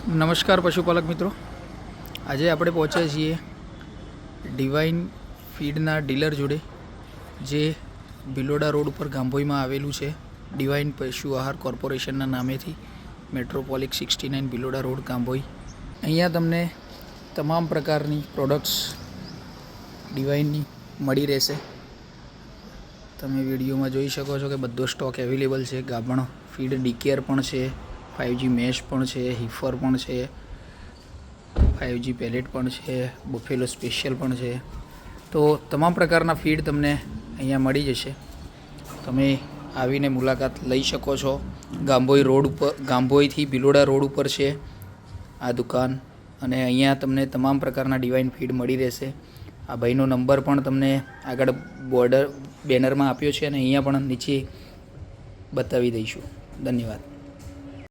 નમસ્કાર પશુપાલક મિત્રો, આજે આપણે પહોંચ્યા છીએ ડિવાઇન ફીડના ડીલર જોડે, જે ભિલોડા રોડ ઉપર ગાંભોઈમાં આવેલું છે. ડિવાઇન પશુ આહાર કોર્પોરેશનના નામેથી મેટ્રોપોલિક 69 ભિલોડા રોડ ગાંભોઈ. અહીંયા તમને તમામ પ્રકારની પ્રોડક્ટ્સ ડિવાઇનની મળી રહેશે. તમે વિડીયોમાં જોઈ શકો છો કે બધો સ્ટોક અવેલેબલ છે. ગાભણ ફીડ ડીકેર પણ છે, 5G મેશ પણ છે, હીફર પણ છે, 5G પેલેટ પણ છે, બફેલો સ્પેશિયલ પણ છે. તો તમામ પ્રકારના ફીડ તમને અહીંયા મળી જશે. તમે આવીને મુલાકાત લઈ શકો છો. ગાંભોઈ રોડ ઉપર, ગાંભોઈથી ભિલોડા રોડ ઉપર છે આ દુકાન, અને અહીંયા તમને તમામ પ્રકારના ડિવાઇન ફીડ મળી રહેશે. આ ભાઈનો નંબર પણ તમને આગળ બેનરમાં આપ્યો છે અને અહીંયા પણ નીચે બતાવી દઈશું. ધન્યવાદ.